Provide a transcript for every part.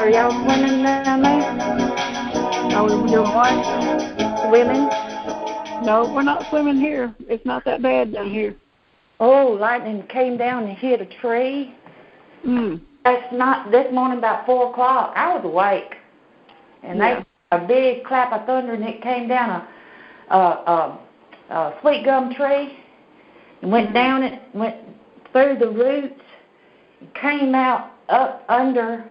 Are y'all swimming down there? Are we doing what? Swimming? No, we're not swimming here. It's not that bad down here. Oh, lightning came down and hit a tree. This morning about 4 o'clock. I was awake. And a big clap of thunder, and it came down a sweet gum tree and went down it, went through the roots, and came out up under.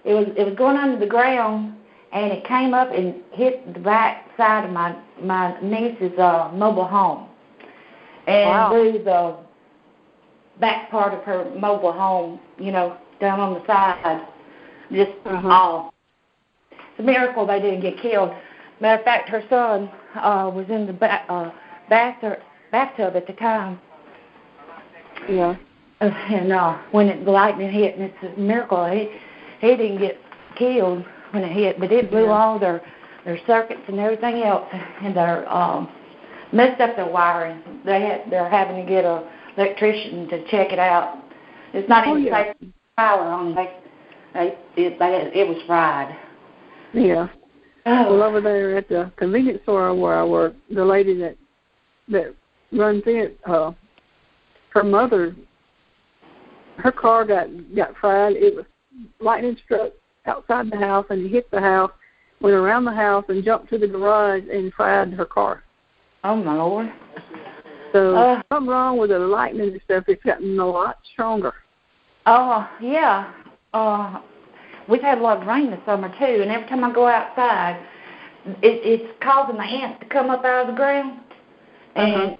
It was going under the ground, and it came up and hit the back side of my niece's mobile home, and through the back part of her mobile home, down on the side, just all. It's a miracle they didn't get killed. Matter of fact, her son was in the bathtub at the time. Yeah. And when the lightning hit, and it's a miracle, he didn't get killed when it hit, but it blew all their circuits and everything else, and they're messed up their wiring. They're having to get an electrician to check it out. It's not even safe power on. It was fried. Yeah. Oh. Well, over there at the convenience store where I work, the lady that runs it, her mother, her car got fried. It was lightning struck outside the house and it hit the house, went around the house and jumped to the garage and fried her car. Oh, my Lord. So something wrong with the lightning and stuff. It's gotten a lot stronger. Oh, yeah. We've had a lot of rain this summer, too, and every time I go outside, it's causing the ants to come up out of the ground. And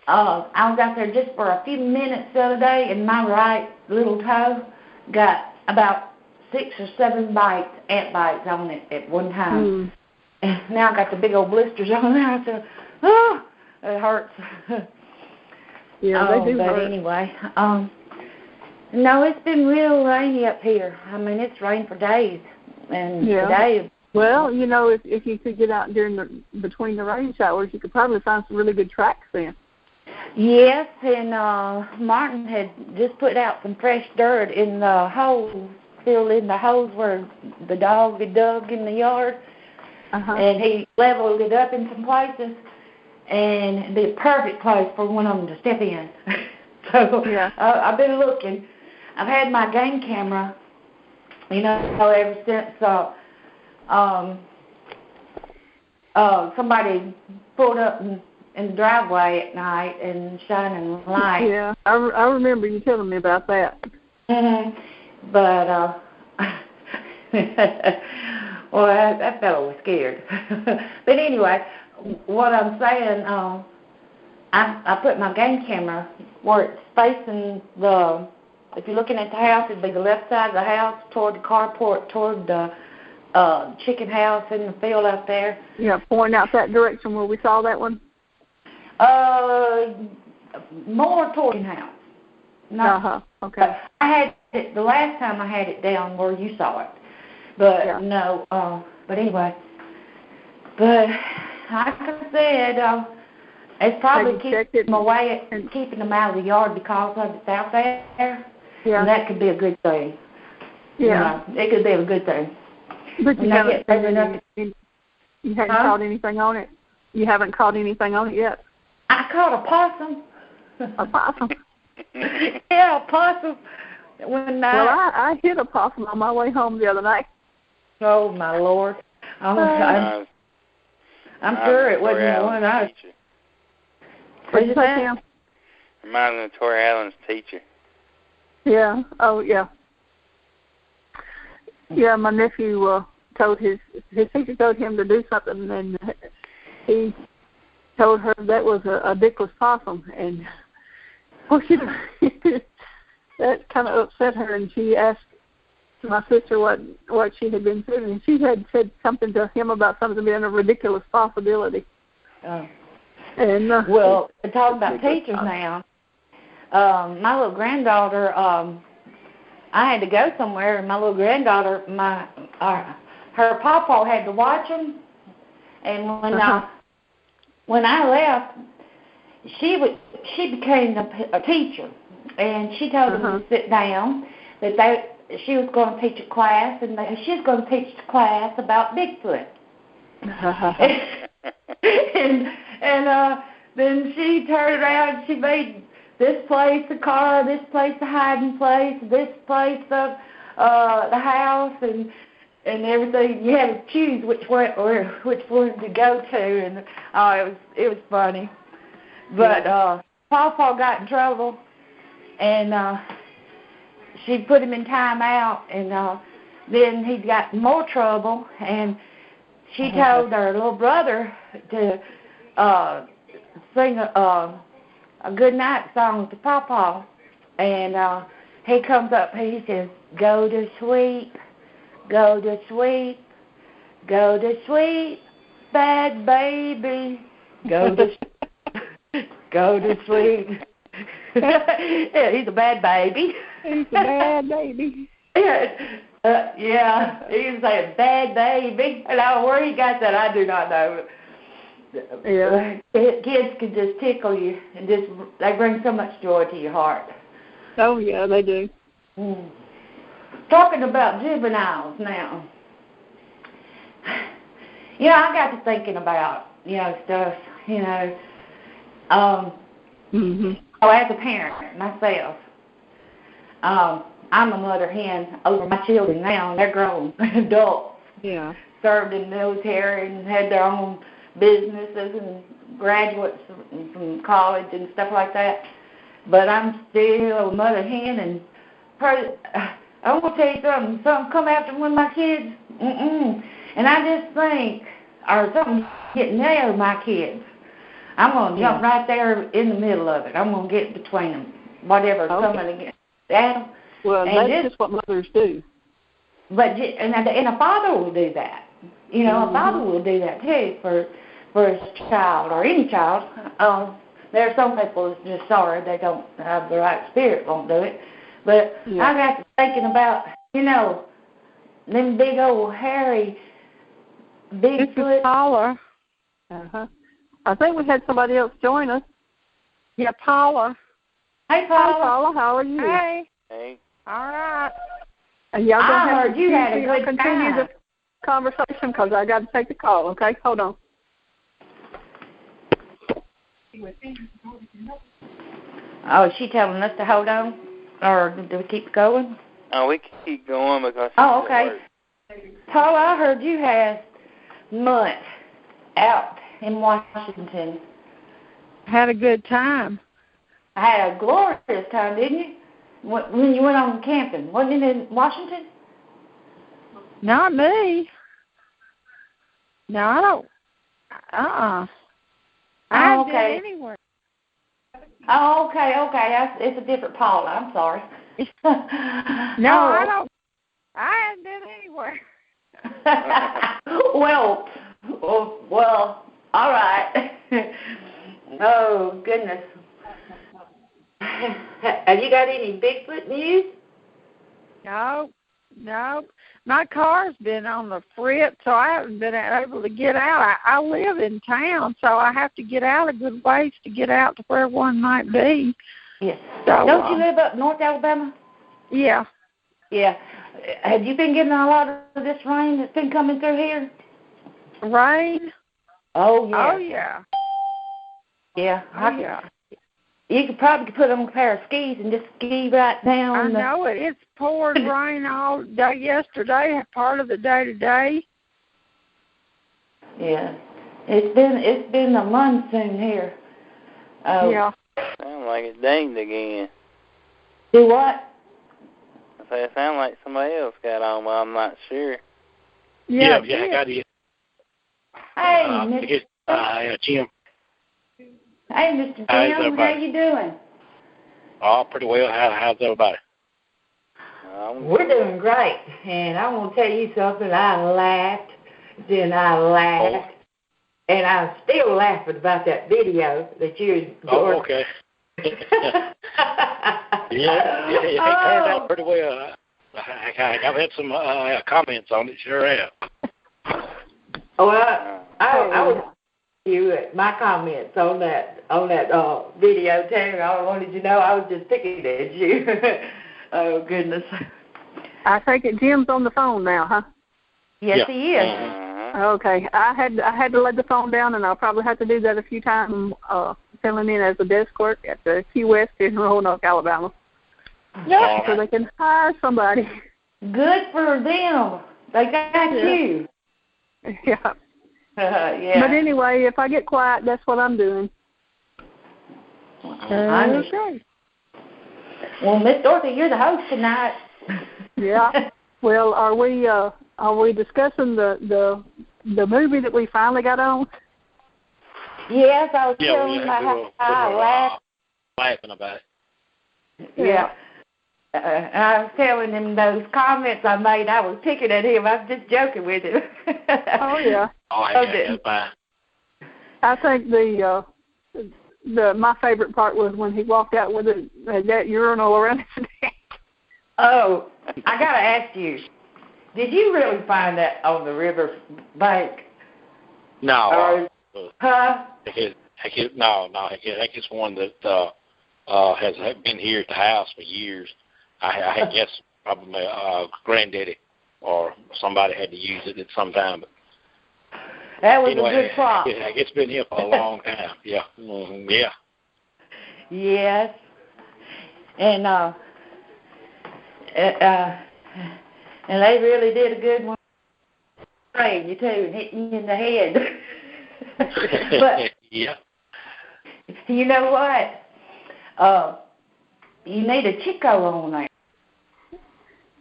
I was out there just for a few minutes the other day, and my right little toe got about 6 or 7 ant bites on it at one time. And now I got the big old blisters on there. So, it hurts. Yeah, they do hurt. But anyway, no, it's been real rainy up here. I mean, it's rained for days, and today. Well, if you could get out during between the rain showers, you could probably find some really good tracks then. Yes, and Martin had just put out some fresh dirt in the hole, filled in the holes where the dog had dug in the yard, and he leveled it up in some places, and it'd be a perfect place for one of them to step in. So I've been looking. I've had my game camera, ever since somebody pulled up in the driveway at night and shining light. Yeah, I remember you telling me about that. But, well, that fellow was scared. But anyway, what I'm saying, I put my game camera where it's facing if you're looking at the house, it'd be the left side of the house toward the carport, toward the chicken house in the field out there. Yeah, pointing out that direction where we saw that one? More toward the house. No. Okay. I had it, the last time I had it down where you saw it. But no, but anyway. But like I said, it's probably keeping them away and keeping them out of the yard because of it's out there. Yeah. And that could be a good thing. Yeah. It could be a good thing. But you haven't caught anything on it? You haven't caught anything on it yet? I caught a possum. A possum? Yeah, a possum. Well, I hit a possum on my way home the other night. Oh, my Lord. I'm sure it wasn't one I was. What'd you say, Sam? Reminded me of Tori Allen's teacher. Yeah. Oh, yeah. Yeah, my nephew told his teacher told him to do something, and he told her that was a dickless possum, and that kind of upset her, and she asked my sister what she had been doing, and she had said something to him about something being a ridiculous possibility. Oh. And well, talking about teachers now, my little granddaughter, I had to go somewhere, and my little granddaughter, her pawpaw had to watch them, and when I left, she became a teacher, and she told them to sit down. That she was going to teach a class, and she's going to teach the class about Bigfoot. and then she turned around and she made this place a car, this place a hiding place, this place the house, and everything. You had to choose which one to go to, and it was funny. But Pawpaw got in trouble, and she put him in timeout, and then he got in more trouble, and she told her little brother to sing a good night song to Pawpaw, and he comes up, he says, "Go to sleep, go to sleep, go to sleep, bad baby, go to go to sleep." Yeah, he's a bad baby. He's a bad baby. Yeah, he was saying bad baby. And where he got that, I do not know. Yeah. Kids can just tickle you, and they bring so much joy to your heart. Oh, yeah, they do. Talking about juveniles now. I got to thinking about, stuff, as a parent myself, I'm a mother hen over my children now, and they're grown adults. Yeah. Served in the military and had their own businesses and graduates from college and stuff like that. But I'm still a mother hen, and I'm going to tell you something. Something come after one of my kids, and I just think, or something getting near my kids, I'm going to jump right there in the middle of it. I'm going to get between them, whatever's coming against them. Well, that's just what mothers do. But and a father will do that. A father will do that too for his child or any child. There are some people that's just sorry they don't have the right spirit, won't do it. But I got to thinking about them big old hairy Bigfoot. This is Paula. I think we had somebody else join us. Yeah, Paula. Hey, Paula. Hi, Paula. How are you? Hey. All right. And y'all I heard you had a good continue time. the conversation because I got to take the call. Okay, hold on. Oh, is she telling us to hold on, or do we keep going? Oh, we keep going because. Oh, okay. Paula, I heard you had months out in Washington. Had a good time. I had a glorious time, didn't you? When you went on camping, wasn't it in Washington? Not me. No, I don't. I haven't been anywhere. Oh, okay. It's a different Paula. I'm sorry. No, I don't. I haven't been anywhere. Well, all right. Oh, goodness. Have you got any Bigfoot news? No. My car's been on the fritz, so I haven't been able to get out. I live in town, so I have to get out a good ways to get out to where one might be. Yes. So, don't you live up North Alabama? Yeah. Yeah. Have you been getting a lot of this rain that's been coming through here? Rain? Oh, yeah. Oh, yeah. Yeah. Oh, yeah. You could probably put on a pair of skis and just ski right down. I know it. It's poured rain all day yesterday, part of the day today. Yeah. It's been a monsoon here. Yeah. Sound like it dinged again. Do what? I say it sound like somebody else got on, but I'm not sure. Yeah, I got it. Hey, Mr. Jim. Hey, Mr. Jim, how you doing? Oh, pretty well. How's everybody? We're doing great, and I want to tell you something. I laughed, and I'm still laughing about that video that you. Oh, okay. Yeah, it turned out pretty well. I've had some comments on it. Sure have. Well, I was you at my comments on that video too. I wanted you to know I was just picking at you. Oh goodness. I take it Jim's on the phone now, huh? Yes, Yeah. he is. Okay. I had to lay the phone down, and I'll probably have to do that a few times, filling in as a desk clerk at the Key West in Roanoke, Alabama. Yeah. So they can hire somebody. Good for them. They got you. Yeah. Yeah. But anyway, if I get quiet, that's what I'm doing. Okay. Well, Miss Dorothy, you're the host tonight. Yeah. Well, are we discussing the movie that we finally got on? Yes, I was telling we him were I laughed. laughing about it. Yeah. And I was telling him those comments I made. I was picking at him. I was just joking with him. Oh yeah. Oh, yeah, that's fine. I think my favorite part was when he walked out with that urinal around his neck. Oh, I gotta ask you. Did you really find that on the river bank? No. Huh? No. I guess one that has been here at the house for years. I guess probably granddaddy or somebody had to use it at some time. But That was anyway, a good prop. I guess it's been here for a long time. Yeah. Mm-hmm. Yeah. Yes. And and they really did a good one. Spraying you too and hitting you in the head. But yeah. you know what? You need a Chico on there.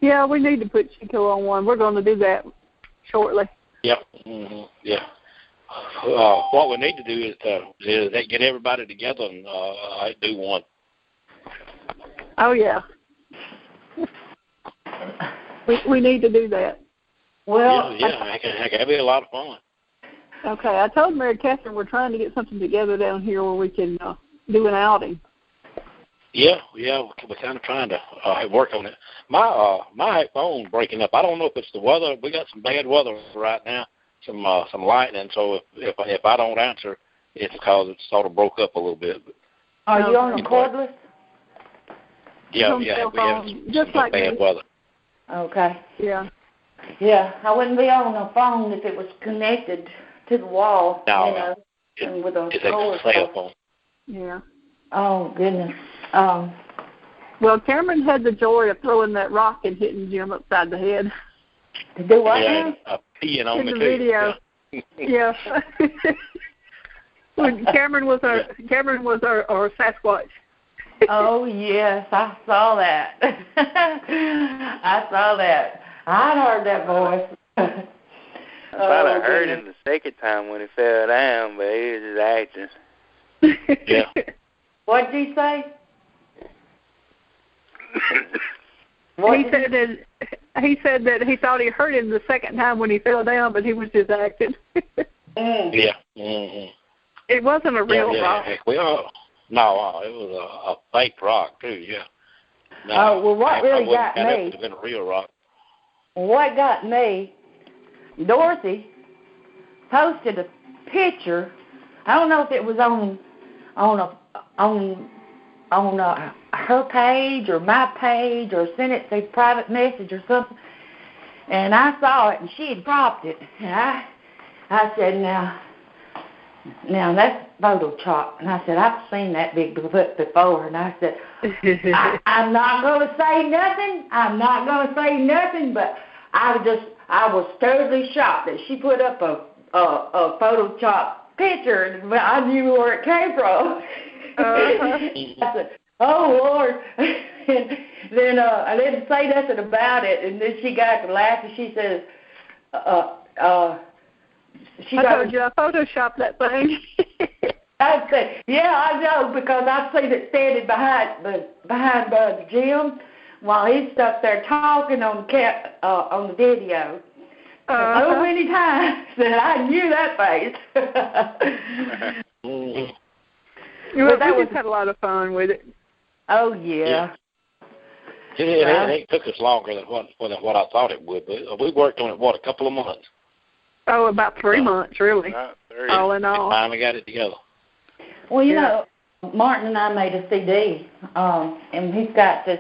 Yeah, we need to put Chico on one. We're going to do that shortly. Yep. Mm-hmm. Yeah. What we need to do is get everybody together and do one. Oh yeah. We need to do that. Well, yeah, that'd be a lot of fun. Okay, I told Mary Catherine we're trying to get something together down here where we can do an outing. Yeah, we're kind of trying to work on it. My phone breaking up. I don't know if it's the weather. We got some bad weather right now, some lightning. So if I don't answer, it's because it sort of broke up a little bit. Are you on a cordless? Yeah, we have just some like bad weather. Okay. Yeah. Yeah, I wouldn't be on the phone if it was connected to the wall. No, and with a it's a cell phone. Yeah. Oh goodness. Well, Cameron had the joy of throwing that rock and hitting Jim upside the head. To do what Yeah, now? peeing on in me the too. video. Yeah. When Cameron was our Sasquatch. Oh yes, I saw that. I saw that. I'd heard that voice. I thought I heard him the second time when he fell down, but he was just acting. Yeah. What did he say? He said that he thought he heard him the second time when he fell down, but he was just acting. Yeah. Mm-hmm. It wasn't a real rock. No, it was a fake rock too. Yeah. No, Oh well, what really got that me? would have been a real rock. What got me? Dorothy posted a picture. I don't know if it was on her page or my page or sent it through private message or something. And I saw it, and she had cropped it. And I said, now that's Photoshop. And I said, I've seen that Bigfoot before. And I said, I'm not going to say nothing. I'm not going to say nothing. But I was totally shocked that she put up a Photoshop picture, and I knew where it came from. I said, oh, Lord. And then I didn't say nothing about it, and then she got to laughing. She says, I told you I photoshopped that thing. I said, yeah, I know, because I've seen it standing behind Jim while he's up there talking on the video. So many times that I knew that face. Well, we just had a lot of fun with it. Oh, yeah. It took us longer than what I thought it would, but we worked on it, a couple of months? Oh, about 3 months, really. All in all. We finally got it together. Well, you know, Martin and I made a CD, and he's got this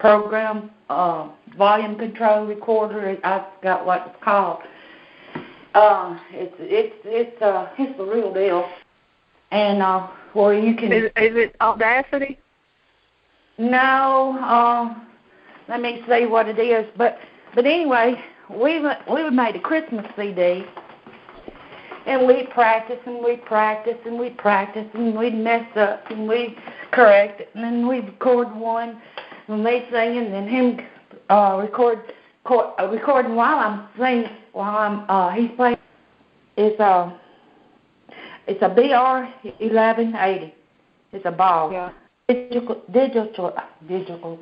program, volume control recorder. I forgot what it's called. It's the real deal. And where you can. Is it Audacity? No. Let me see what it is. But anyway, we made a Christmas CD. And we practice and we practice and we practice and we'd mess up and we'd correct it and then we'd record one and they sing and then him recording while I'm singing he's playing. It's a BR1180. It's a ball. Yeah. Digital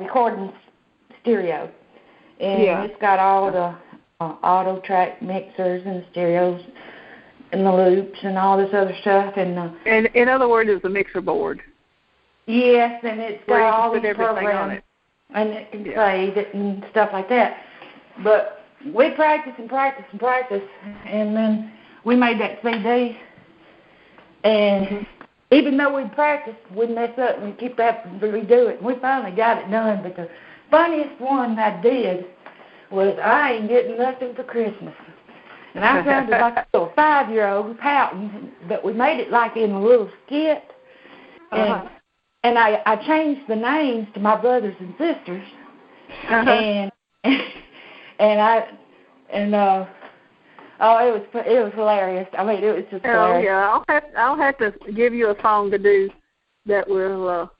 recording stereo. And it's got all the auto track mixers and stereos and the loops and all this other stuff. And in other words, it's a mixer board. Yes, and it's got all these programs on it. And it can save it and stuff like that. But we practice and practice and practice, and then we made that CD. And even though we practiced, we'd mess up and we'd keep having to redo it. And we finally got it done. But the funniest one I did was I ain't getting nothing for Christmas. And I sounded like a little 5-year-old pouting, but we made it like in a little skit. And I changed the names to my brothers and sisters. It was hilarious. I mean, it was just hilarious. Oh yeah, I'll have to give you a song to do that will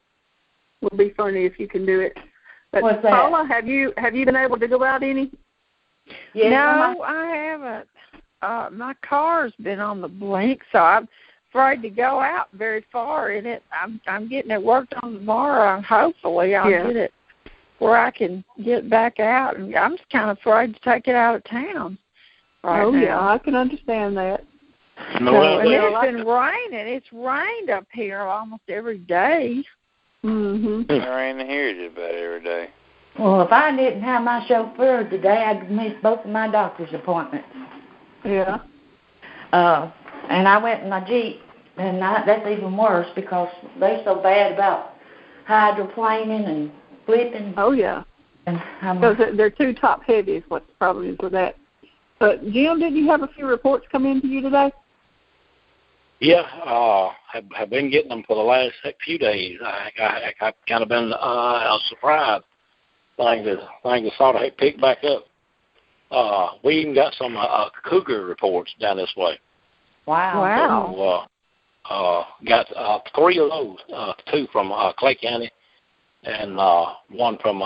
be funny if you can do it. But what's that? Paula, have you been able to go out any? Yes, no, I haven't. My car's been on the blink, so I'm afraid to go out very far in it. I'm getting it worked on tomorrow, and hopefully I'll get it where I can get back out. And I'm just kind of afraid to take it out of town. Right now. Yeah, I can understand that. It's been raining. It's rained up here almost every day. It rains here just about every day. Well, if I didn't have my chauffeur today, I'd miss both of my doctor's appointments. Yeah. And I went in my Jeep, and that's even worse because they're so bad about hydroplaning and flipping. Oh, yeah. Because they're too top-heavy is what the problem is with that. But, Jim, didn't you have a few reports come in to you today? Yeah, have been getting them for the last few days. I've kind of been surprised. Things have sort of picked back up. We even got some cougar reports down this way. Wow. So, got 3 of those, 2 from Clay County and one from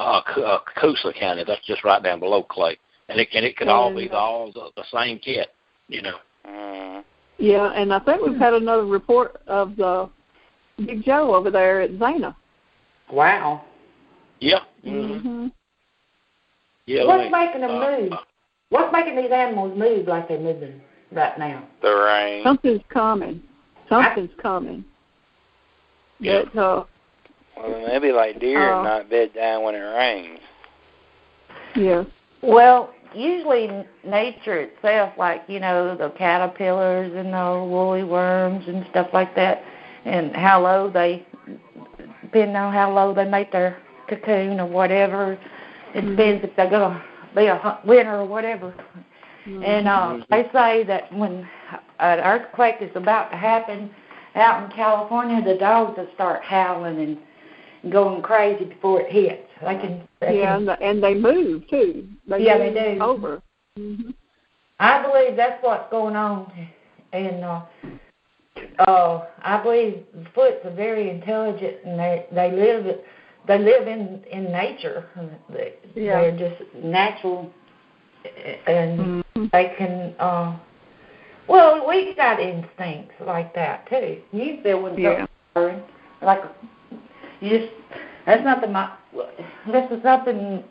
Coosa County. That's just right down below Clay. And it could all be the same cat, you know. Yeah, and I think we've had another report of the Big Joe over there at Zana. Wow. Yeah. Yeah. What's making them move? What's making these animals move like they're moving right now? The rain. Something's coming. Yeah. But, well, maybe like deer not bed down when it rains. Yeah. Well, usually nature itself, like, you know, the caterpillars and the woolly worms and stuff like that, and how low depending on how low they make their cocoon or whatever, it depends if they're going to be a winter or whatever. And they say that when an earthquake is about to happen out in California, the dogs will start howling and going crazy before it hits. And they move too. They do. Over. I believe that's what's going on, and I believe Bigfoots are very intelligent, and they live in nature. They're just natural, and they can. Well, we got instincts like that too. You feel when something's like you just. That's nothing. This is something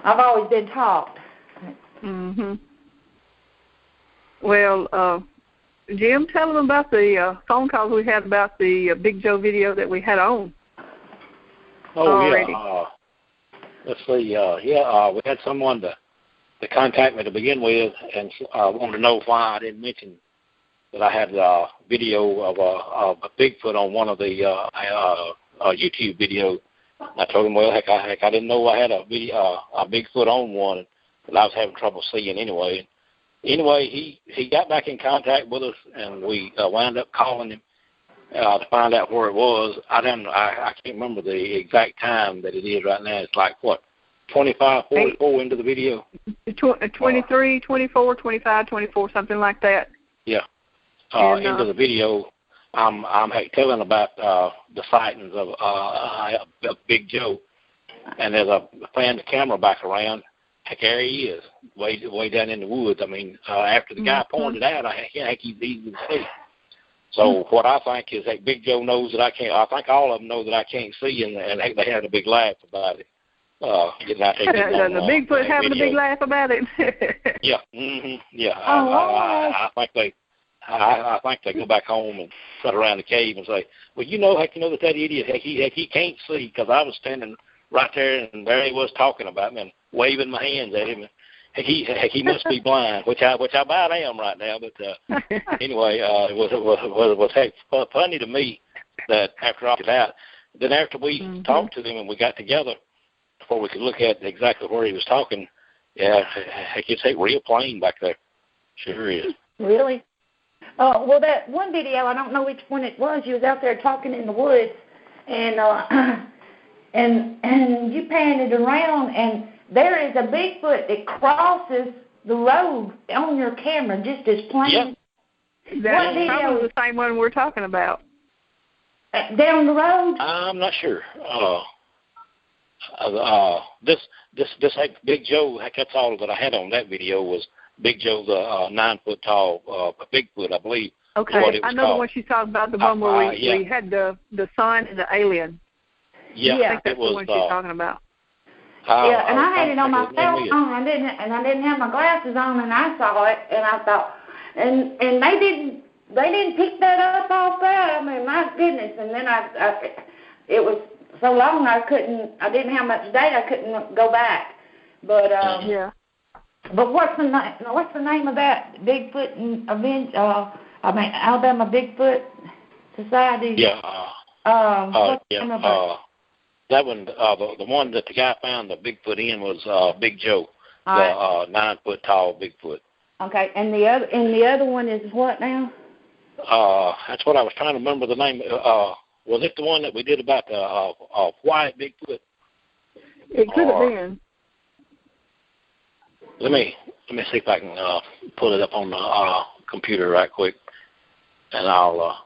I've always been taught. Well, Jim, tell them about the phone calls we had about the Big Joe video that we had on. Already. Yeah. Let's see. We had someone to contact me to begin with, and wanted to know why I didn't mention that I had a video of a Bigfoot on one of the YouTube videos. I told him, well, heck, I didn't know I had a Bigfoot on one, and I was having trouble seeing anyway. Anyway, he got back in contact with us, and we wound up calling him to find out where it was. I can't remember the exact time that it is right now. It's like, what, 25, 44 into the video? 23, 24, 25, 24, something like that. Yeah. Into the video, I'm telling about the sightings of Big Joe, and as I pan the camera back around, heck, there he is, way down in the woods. I mean, after the guy pointed out, he's easy to see. So what I think is that Big Joe knows that I can't. I think all of them know that I can't see, and heck, they had a big laugh about it. Getting out there, the Bigfoot having a big laugh about it. Yeah, yeah. I think they go back home and sit around the cave and say, well, heck, that idiot, heck, he can't see, because I was standing right there, and there he was talking about me and waving my hands at him. Heck, he must be blind, which I about am right now. But anyway, it was heck, funny to me that after all that, then after we talked to him and we got together, before we could look at exactly where he was talking, heck, it's real plain back there. Sure is. Really? Well, that one video, I don't know which one it was. You was out there talking in the woods, and and you panned it around, and there is a Bigfoot that crosses the road on your camera, just as plain. Yep. That's probably the same one we're talking about. Down the road? I'm not sure. This Big Joe, heck, that's all that I had on that video was Big Joe, the 9 foot tall Bigfoot, I believe. Okay, I know the one she's talking about, the one where we had the sun and the alien. Yeah, I think that's the one she's talking about. Yeah, and I had it on my cell phone. I didn't have my glasses on, and I saw it, and I thought, and they didn't pick that up off that. I mean, my goodness. And then it was so long I didn't have much data. I couldn't go back. But yeah. But what's the name of that Bigfoot Alabama Bigfoot Society? Yeah. What's the name of it? That one, the one that the guy found the Bigfoot in was Big Joe, the 9 foot tall Bigfoot. Okay, and the other one is what now? That's what I was trying to remember the name. Was it the one that we did about the white Bigfoot? It could have been. Let me see if I can pull it up on the computer right quick, and I'll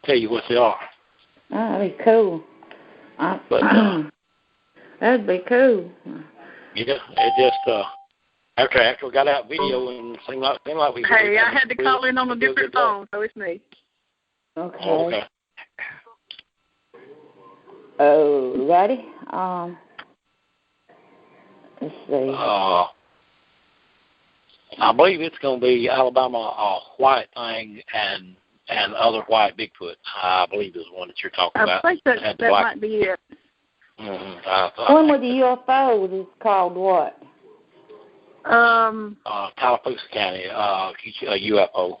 tell you what they are. Oh, that'd be cool. That'd be cool. Yeah, it just after we got out video and seemed like we. Hey, I had to call in on a different phone, so it's me. Okay. Oh, okay. Oh, ready? Let's see. I believe it's going to be Alabama white thing and other white Bigfoot. I believe is the one that you're talking about. I think that might be it. One with the UFO is called what? Tallapoosa County, UFO.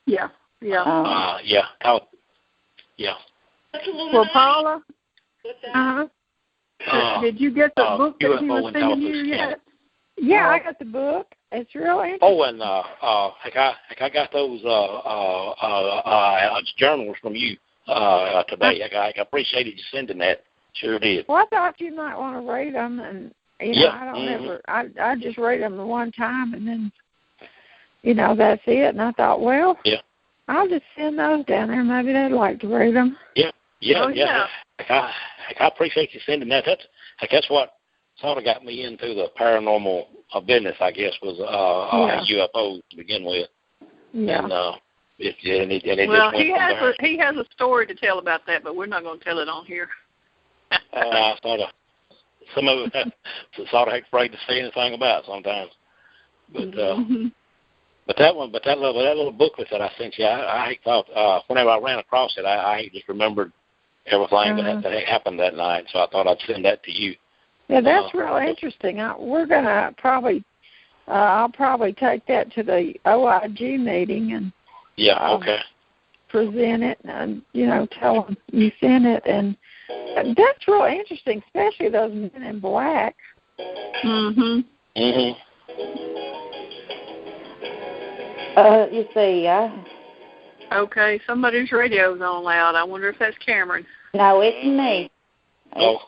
Yeah. Yeah. Well, Paula, did you get the book that he was sending you yet? Yeah, I got the book. It's real interesting. Oh, and I got those journals from you today. I appreciated you sending that. Sure did. Well, I thought you might want to read them, and I don't ever. I just read them the one time, and then that's it. And I thought, well, I'll just send those down there. Maybe they'd like to read them. Yeah. I appreciate you sending that. That's what sort of got me into the paranormal business, I guess, was UFOs to begin with. Yeah. And it he has a story to tell about that, but we're not going to tell it on here. Some of it sort of afraid to say anything about sometimes. But that little booklet that I sent you, I thought whenever I ran across it, I just remembered everything that happened that night. So I thought I'd send that to you. Yeah, that's real interesting. We're gonna I'll probably take that to the OIG meeting and. Yeah. Okay. present it and, tell them you sent it. And that's real interesting, especially those men in black. Mhm. Mhm. You see, Okay, somebody's radio's on loud. I wonder if that's Cameron. no, it's me. Oh.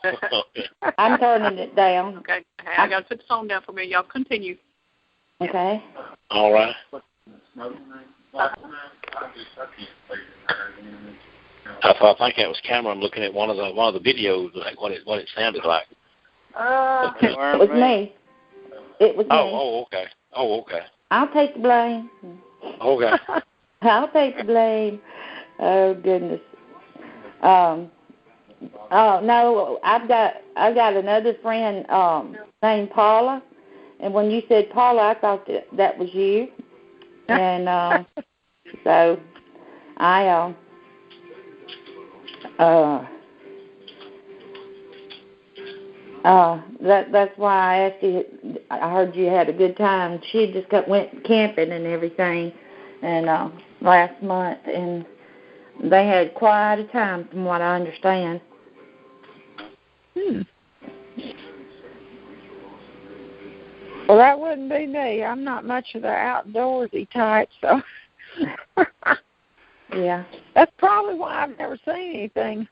I'm turning it down. Okay, I got to put the phone down for me. Y'all continue. Okay. All right. I think that was Cameron looking at one of the videos, like what it sounded like. It was me. It was me. Oh, okay. Oh, okay. I'll take the blame. Okay. I'll take the blame. Oh goodness. Oh no, I've got another friend named Paula, and when you said Paula, I thought that was you, and so I that's why I asked you. I heard you had a good time. She just went camping and everything, and last month, and they had quite a time, from what I understand. Well, that wouldn't be me. I'm not much of the outdoorsy type, so. Yeah. That's probably why I've never seen anything.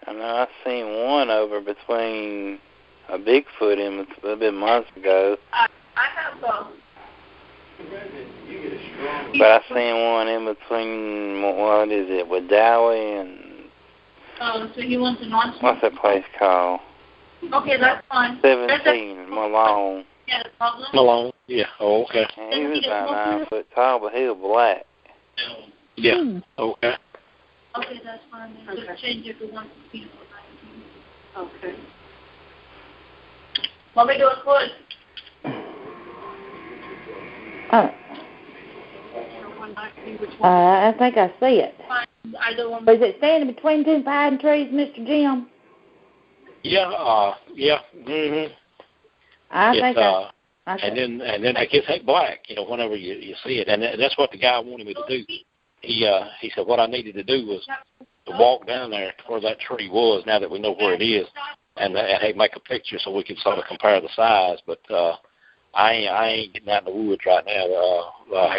I know I've seen one over between a Bigfoot and a bit months ago. I have But I seen one in between, what is it, with Dowie and... Oh, so you want the non... What's that place called? Okay, that's fine. 17, Malone. Yeah, the problem? Malone. Yeah. Oh, okay. And he was about 9 foot tall, but he was black. Yeah. Okay. Okay, that's fine. Then just change it to 1 feet. Okay. What we doing first? I think I see it. Either one. Is it standing between two pine trees, Mr. Jim? Yeah. Yeah. Mhm. I think and then it gets black, whenever you see it, and that's what the guy wanted me to do. He said what I needed to do was to walk down there to where that tree was. Now that we know where it is, and make a picture so we can sort of compare the size. But I ain't getting out in the woods right now.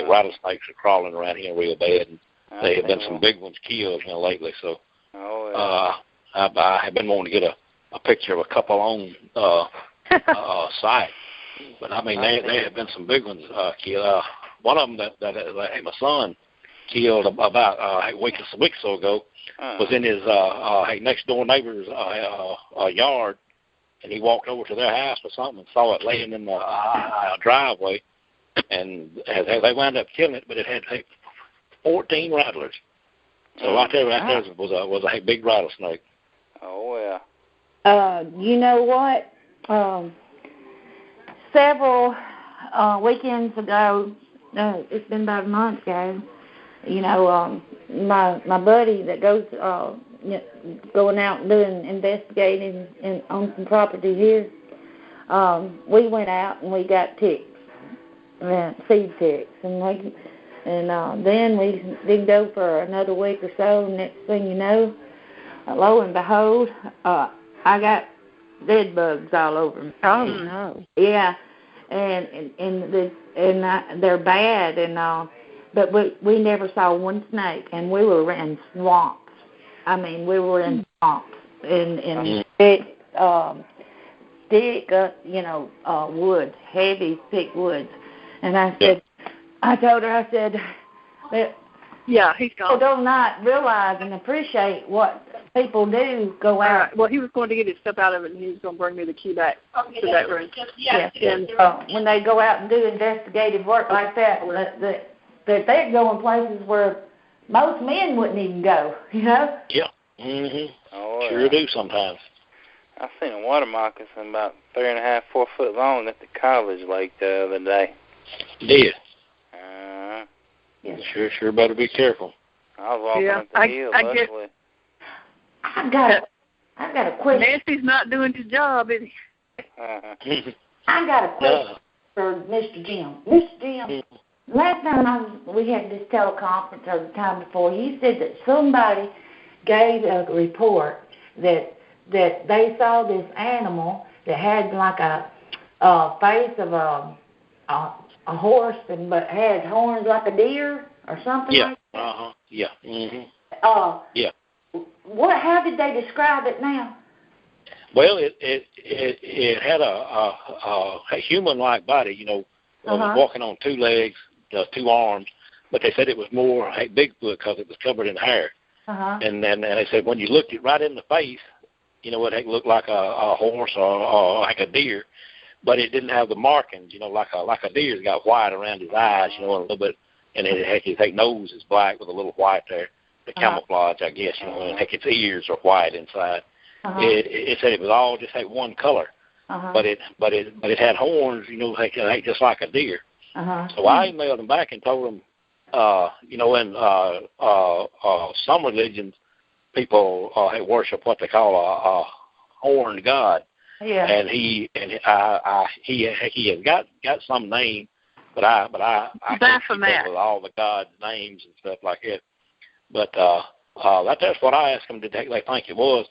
Rattlesnakes are crawling around here real bad, and there have been some big ones killed lately. So I have been wanting to get a picture of a couple on site. But I mean, there have been some big ones killed. One of them that my son killed about a week or so ago was in his next door neighbor's yard, and he walked over to their house or something and saw it laying in the driveway, and they wound up killing it, but it had 14 rattlers. So right there was a big rattlesnake. Oh yeah. You know what? Several weekends ago, it's been about a month ago, my buddy that goes going out and doing investigating on some property here, we went out and we got ticks, seed ticks, and then we didn't go for another week or so, and next thing you know, lo and behold, I got dead bugs all over me. Oh no! Yeah, and they're bad and all, but we never saw one snake, and we were in swamps. I mean, we were in swamps in thick, woods, heavy, thick woods. And I told her, I said, yeah, he's gone. People do not realize and appreciate what people do go out. All right. Well, he was going to get his stuff out of it, and he was going to bring me the key back to that room. Yes. And when they go out and do investigative work like that they're going places where most men wouldn't even go, Yeah. Mhm. Oh, sure do sometimes. I seen a water moccasin about 3.5, 4 foot long at the college lake the other day. Did. Yeah. Sure better be careful. I was walking up the hill, luckily. I got a question. Nancy's not doing his job, is he? I got a question for Mr. Jim. Mr. Jim, last time we had this teleconference or the time before, you said that somebody gave a report that they saw this animal that had like a face of a horse, but had horns like a deer or something like that. Yeah. Mhm. Yeah. How did they describe it now? Well, it had a human-like body, you know, was walking on two legs, two arms, but they said it was more like Bigfoot because it was covered in hair. And they said when you looked it right in the face, you know, it looked like a horse or like a deer, but it didn't have the markings, you know, like a deer's got white around his eyes, you know, a little bit, and it had his nose is black with a little white there, the camouflage, I guess, you know, and its ears are white inside. It said it was all just like one color, but it had horns, you know, like just like a deer. So I emailed them back and told them, you know, in some religions, people worship what they call a horned god. Yeah. And he has got some name, but I can't keep up with all the gods' names and stuff like that. But that's what I asked them. Did they think it was?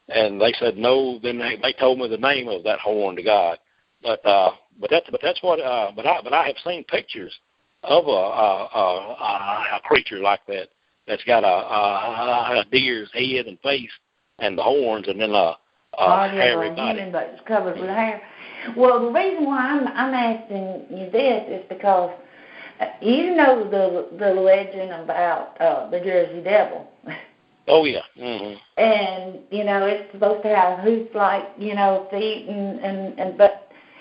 And they said no. Then they told me the name of that horned god. But that's what. But I have seen pictures of a creature like that that's got a deer's head and face and the horns, and then a hairy body. Human, but it's covered with hair. Well, the reason why I'm asking you this is because you know the legend about the Jersey Devil. Oh yeah. Mm-hmm. And you know it's supposed to have hoofs like, you know, feet and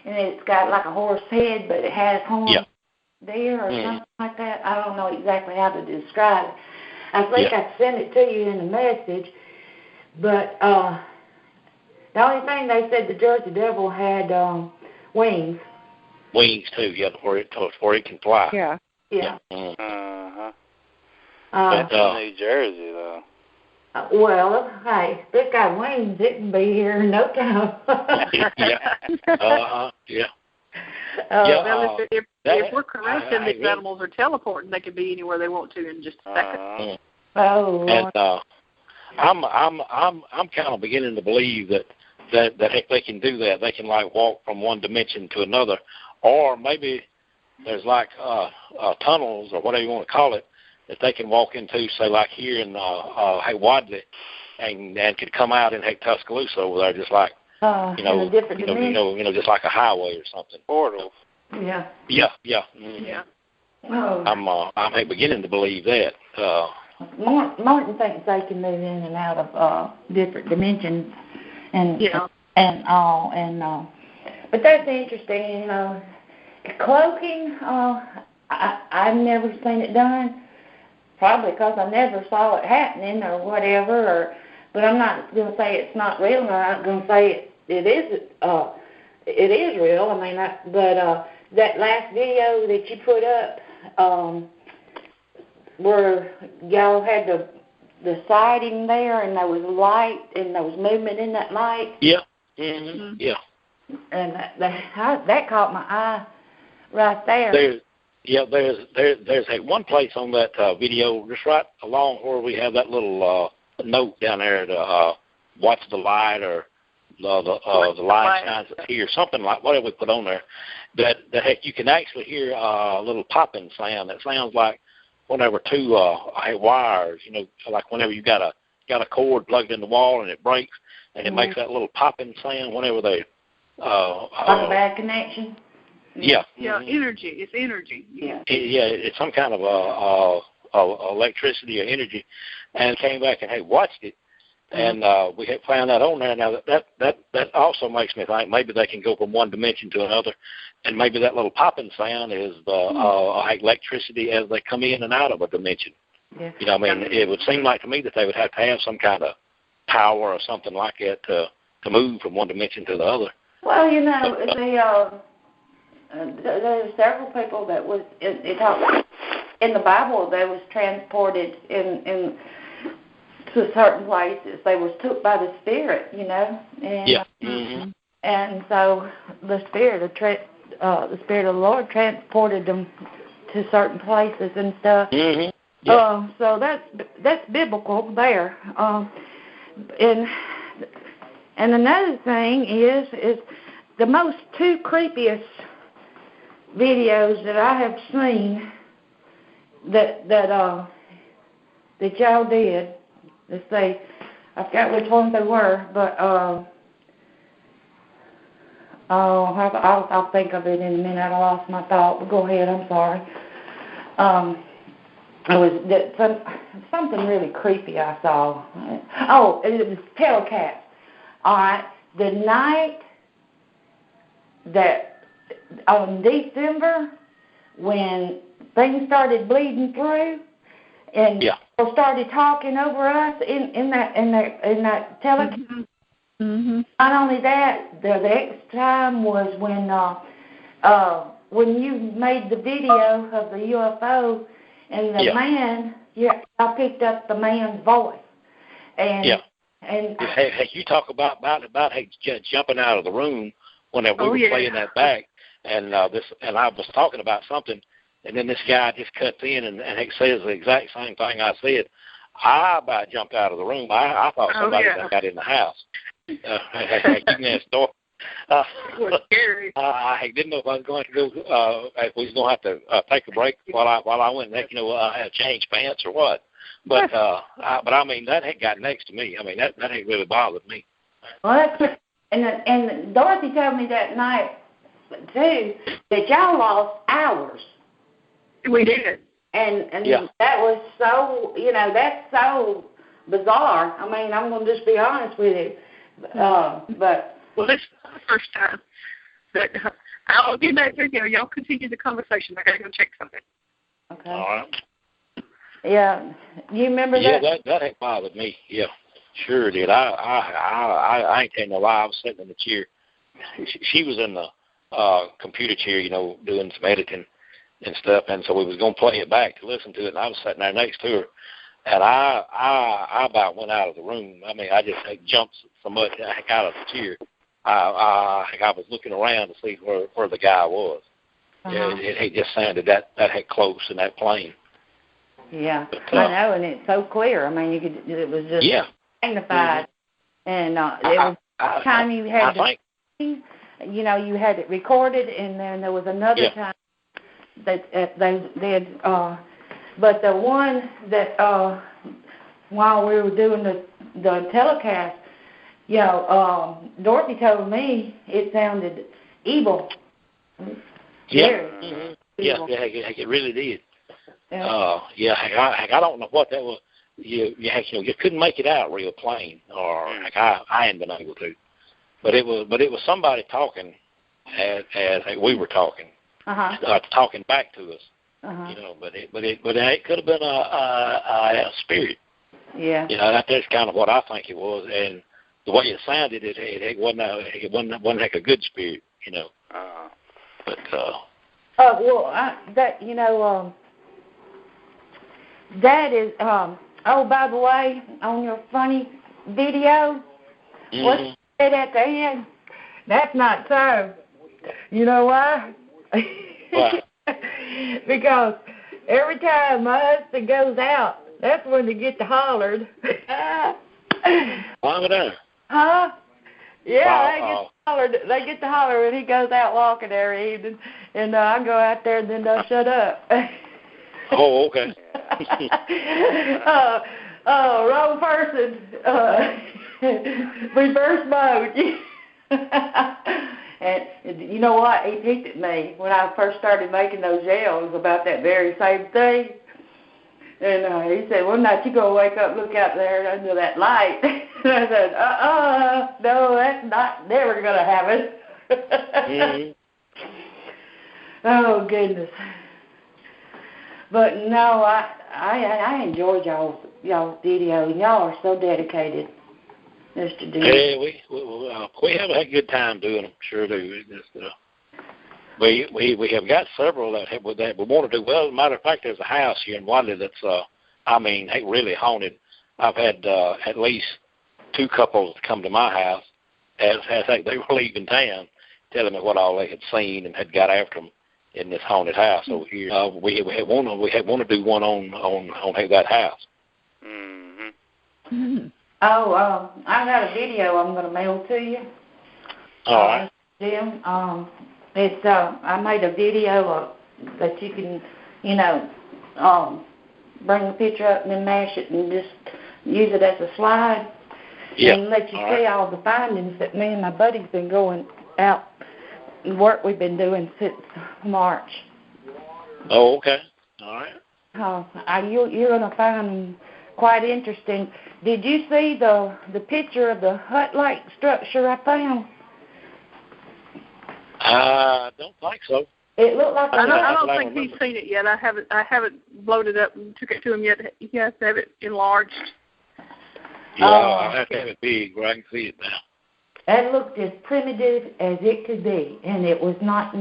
it's got like a horse head, but it has horns there or something like that. I don't know exactly how to describe it. I think I sent it to you in a message, but the only thing they said the Jersey Devil had wings. Wings too, yeah, where it can fly. Yeah. That's in New Jersey though. Well, hey, if it's got wings, it can be here in no time. Well, if we're correct, then these animals are teleporting. They could be anywhere they want to in just a second. And I'm kind of beginning to believe that they can do that. They can like walk from one dimension to another, or maybe there's like tunnels or whatever you want to call it that they can walk into, say like here in Wadley, and could come out in Tuscaloosa over there, just like you know, just like a highway or something. Portals. Yeah. Oh. I'm beginning to believe that. Martin thinks they can move in and out of different dimensions, and but that's interesting. You know, cloaking. I've never seen it done. Probably because I never saw it happening or whatever. But I'm not going to say it's not real, and I'm not going to say it is real. I mean, that last video that you put up, where y'all had the sighting there, and there was light, and there was movement in that light. Yeah. Mm-hmm. Yeah. And that caught my eye right there. There's one place on that video, just right along where we have that little note down there to watch the light or the light shines here, something like whatever we put on there. That heck, you can actually hear a little popping sound. That sounds like whenever two wires, you know, like whenever you got a cord plugged in the wall and it breaks, and it makes that little popping sound whenever they like a bad connection. Yeah. Yeah, energy. It's energy. Yeah. It's some kind of electricity or energy, and came back and watched it, and we had found that on there. Now that also makes me think maybe they can go from one dimension to another, and maybe that little popping sound is electricity as they come in and out of a dimension. Yeah. You know, I mean, it would seem like to me that they would have to have some kind of power or something like that to move from one dimension to the other. Well, you know, there's several people that was in the Bible. They was transported in to certain places. They was took by the Spirit, you know. And, and so the Spirit of the Lord transported them to certain places and stuff. Mm-hmm. Yeah. So that's biblical there. And another thing is the most two creepiest videos that I have seen that y'all did. Let's say, I forgot which ones they were, but I'll think of it in a minute. I lost my thought. But go ahead. I'm sorry. It was something really creepy I saw. Oh, it was telecast. All right, the night that on December when things started bleeding through and people started talking over us in that telecast. Mm-hmm. Not only that, the next time was when you made the video of the UFO and the man, I picked up the man's voice. And hey, you talk about jumping out of the room when we were playing that back, and I was talking about something, and then this guy just cuts in and he says the exact same thing I said. I about jumped out of the room. I thought somebody got in the house. You can ask Dor. Scary. I didn't know if I was going to go. If we was going to have to take a break while I went and I had to change pants or what. But I mean that had got next to me. I mean that ain't really bothered me. Well, and Dorothy told me that night too that y'all lost hours. We did. And that was so that's so bizarre. I mean, I'm gonna just be honest with you. But this is the first time that I'll get back to you. Y'all continue the conversation. I gotta go check something. Okay. All right. Yeah, you remember that? Yeah, that ain't bothered me. Yeah, sure did. I ain't telling no lie. I was sitting in the chair. She was in the computer chair, doing some editing and stuff, and so we was gonna play it back to listen to it, and I was sitting there next to her, and I about went out of the room. I mean, I just jumped so much out of the chair. I was looking around to see where the guy was. Yeah, it just sounded that close and that plain. Yeah, but, I know, and it's so clear. I mean, it was just magnified, and it was time you had you had it recorded, and then there was another time that they did. But the one that while we were doing the telecast, Dorothy told me it sounded evil. Yeah, it really did. I don't know what that was. You couldn't make it out real plain, or I hadn't been able to. But it was somebody talking as we were talking, talking back to us. But it could have been a spirit. Yeah. That's kind of what I think it was, and the way it sounded, it wasn't like a good spirit, But that is by the way, on your funny video, what you said at the end, that's not so. You know why? Why? Because every time my husband goes out, that's when they get hollered. Why would I? Huh? Yeah, they get to holler when he goes out walking every evening, and I go out there and then they'll shut up. Oh, okay. Wrong person. Reverse mode. And you know what? He picked at me when I first started making those yells about that very same thing. And he said, "One night you gonna wake up, look out there under that light." And I said, no, that's never gonna happen. Oh goodness. But no, I enjoyed y'all's video, and y'all are so dedicated, Mr. D. Yeah, we have a good time doing them. Sure do. We have got several that we want to do. Well, as a matter of fact, there's a house here in Wadley that's really haunted. I've had at least two couples come to my house as they were leaving town, telling me what all they had seen and had got after them in this haunted house over here. We want to do one on that house. Mm-hmm. Mm-hmm. Oh, I got a video I'm going to mail to you. All right. Jim, it's I made a video that you can, bring the picture up and then mash it and just use it as a slide. Yeah. And let you see all the findings that me and my buddy's been going out and work we've been doing since March. Oh, okay. All right. You're going to find them quite interesting. Did you see the picture of the hut-like structure I found? I don't think so. It looked like I don't think he's seen it yet. I haven't loaded up and took it to him yet. He has to have it enlarged. Yeah, I'll have to have it big where I can see it now. That looked as primitive as it could be, and it was not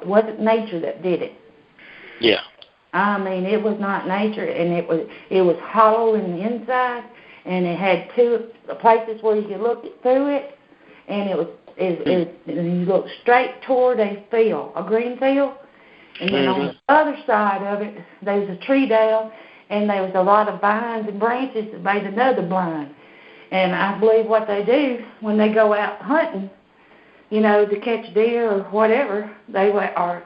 wasn't nature that did it. Yeah. I mean, it was not nature, and it was hollow in the inside, and it had two places where you could look through it, and and you look straight toward a field, a green field, and then on the other side of it, there was a tree down, and there was a lot of vines and branches that made another blind. And I believe what they do when they go out hunting, to catch deer or whatever, they are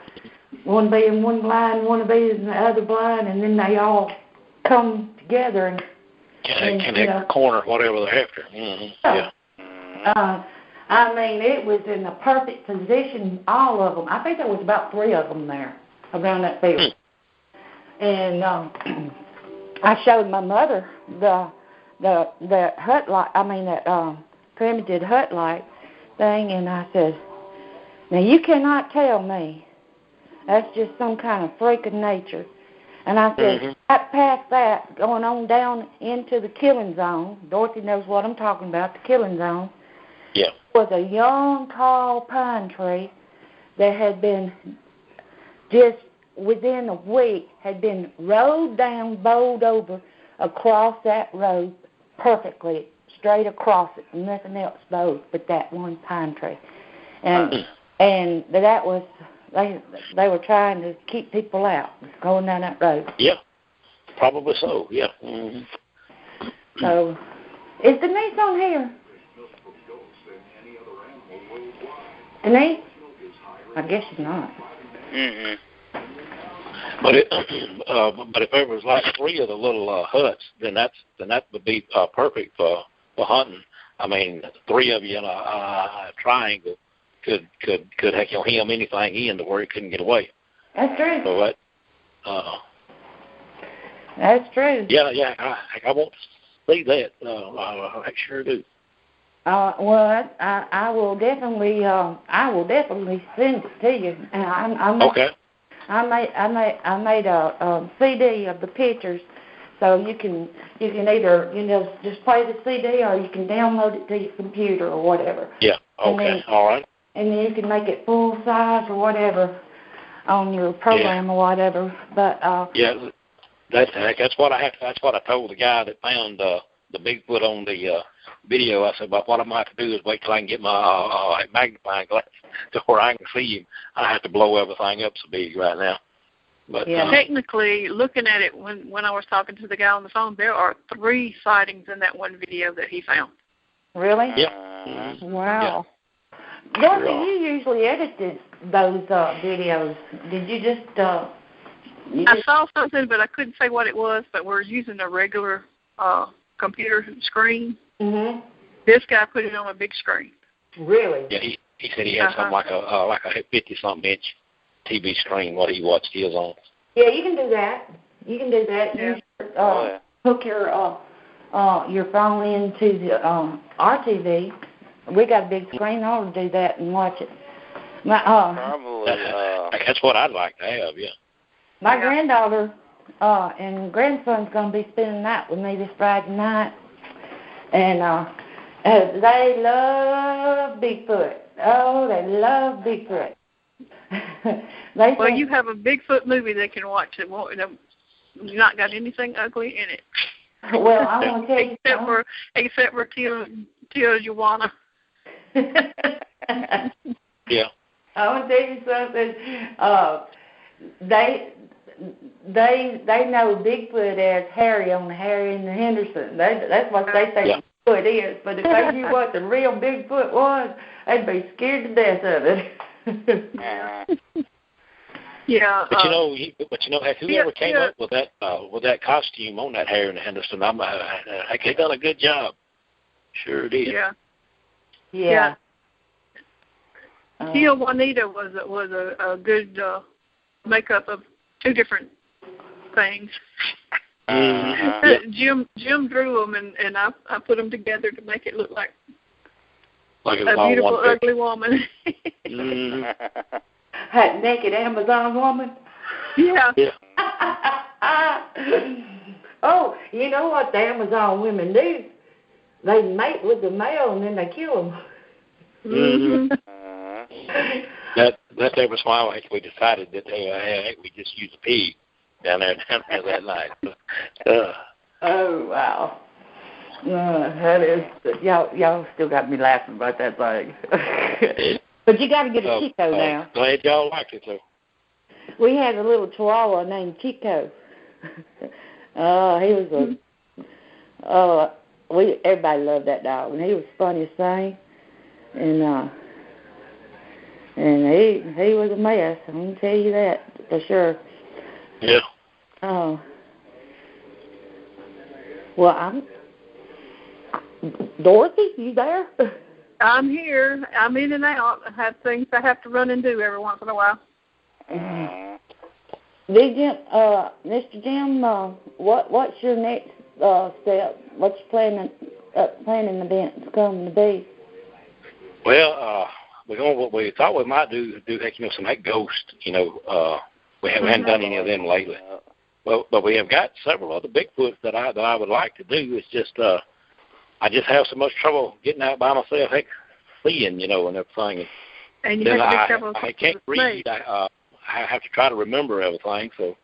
one being one blind, one being the other blind, and then they all come together and connect the corner, whatever they're after. Mm-hmm. Yeah. I mean, it was in the perfect position, all of them. I think there was about 3 of them there around that field. And I showed my mother the hut light. I mean that primitive hut light thing, and I said, "Now you cannot tell me that's just some kind of freak of nature." And I said, right past that, going on down into the killing zone. Dorothy knows what I'm talking about, the killing zone. Yeah. Was a young, tall pine tree that had been just within a week had been rolled down, bowled over across that road perfectly, straight across it, nothing else bowed but that one pine tree. And that was they were trying to keep people out going down that road. Yeah, probably so. Yeah. Mm-hmm. So, is Denise on here? Denise? I guess she's not. Mm-mm. But if there was like 3 of the little huts, then that would be perfect for hunting. I mean, 3 of you in a triangle could hem anything in to where it couldn't get away. That's true. So what? That's true. Yeah. I want to see that. I sure do. Well, I will definitely send it to you. And Okay. I made a CD of the pictures, so you can either just play the CD or you can download it to your computer or whatever. Yeah. Okay. All right. And then you can make it full size or whatever on your program or whatever. But that's what I told the guy that found the Bigfoot on the video. I said, but what I might have to do is wait till I can get my magnifying glass to where I can see him. I have to blow everything up so big right now. But technically, looking at it, when I was talking to the guy on the phone, there are 3 sightings in that one video that he found. Really? Yeah. Wow. Dorothy, you usually edited those videos. Did you just? I saw something, but I couldn't say what it was. But we're using a regular computer screen. Mhm. This guy put it on a big screen. Really? Yeah, he said he had something like a 50-something inch TV screen. What he watched his on. Yeah, you can do that. Yeah. Hook your phone into the our TV. We got a big screen. I ought to do that and watch it. Probably. That's what I'd like to have. Yeah. My granddaughter and grandson's going to be spending the night with me this Friday night. And they love Bigfoot. Oh, they love Bigfoot. You have a Bigfoot movie they can watch. It won't. You've not got anything ugly in it. Well, I want to tell you except for Tijuana. Yeah. I want to tell you something. They know Bigfoot as Harry on the Harry and the Henderson. That's what they think Bigfoot is. But if they knew what the real Bigfoot was, they'd be scared to death of it. Yeah. But whoever came up with that costume on that Harry and the Henderson, they done a good job. Sure did. Yeah. Yeah. Tia Juanita was a good makeup of two different things. Jim drew them, and I put them together to make it look like a beautiful, ugly woman. That naked Amazon woman? Yeah. Oh, you know what the Amazon women do? They mate with the male and then they kill them. That every while we decided that we just use a pig down there that night. Oh wow! That is y'all still got me laughing about that thing. But you got to get a Chico now. Glad y'all liked it though. We had a little Chihuahua named Chico. He was everybody loved that dog, and he was the funniest thing. And he was a mess. I can tell you that for sure. Yeah. Well, Dorothy, you there? I'm here. I'm in and out. I have things I have to run and do every once in a while. Mr. Jim, what's your next step? What's your planning events coming to be? Well, we thought we might do some ghost. We haven't done any of them lately. But we have got several other Bigfoots that I would like to do. It's just I just have so much trouble getting out by myself, seeing, and everything. And you have to be careful. I can't read. I have to try to remember everything. So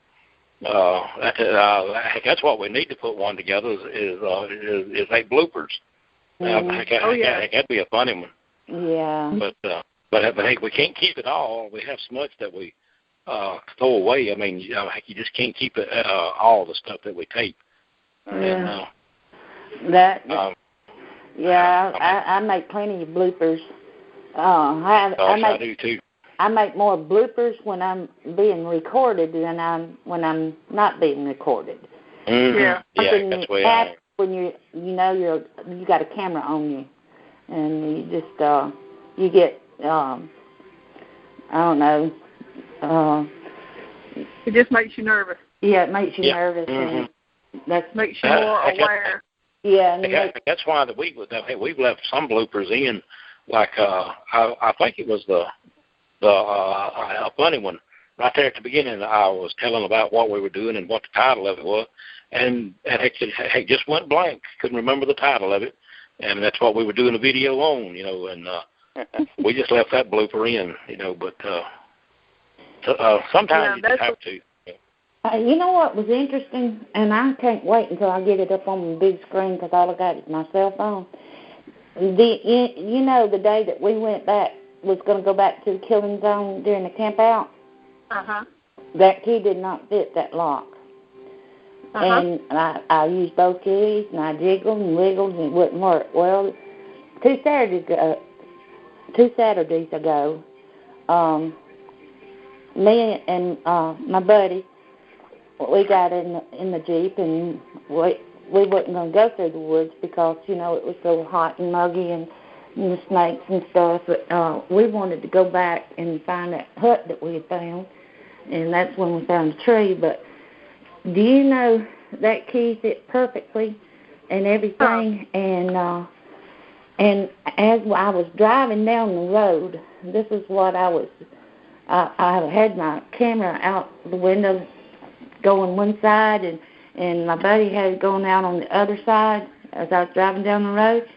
that's what we need to put one together is bloopers. That'd be a funny one. Yeah. But we can't keep it all. We have so much that we throw away. I mean, you just can't keep it all the stuff that we tape. Yeah. I make plenty of bloopers. I do too. I make more bloopers when I'm being recorded than when I'm not being recorded. Mm-hmm. Yeah, that's the way I am. When you got a camera on you, and you just you get I don't know. It just makes you nervous. Yeah, it makes you nervous, and that makes you more aware. Yeah, and that's why we've left some bloopers in. Like I think it was a funny one right there at the beginning. I was telling about what we were doing and what the title of it was, and it just went blank. Couldn't remember the title of it, and that's what we were doing a video on, and we just left that blooper in, But sometimes you just have to. You know what was interesting, and I can't wait until I get it up on the big screen because all I got is my cell phone. The day that we went back, was going to go back to the killing zone during the camp out. That key did not fit that lock. And I used both keys, and I jiggled and wiggled, and it wouldn't work. Well, two Saturdays ago, me and my buddy, we got in the Jeep, and we wasn't going to go through the woods because, it was so hot and muggy and the snakes and stuff. But we wanted to go back and find that hut that we had found, and that's when we found the tree. But do you know that key fit perfectly and everything? And as I was driving down the road, this is what I had my camera out the window going one side, and my buddy had it going out on the other side as I was driving down the road.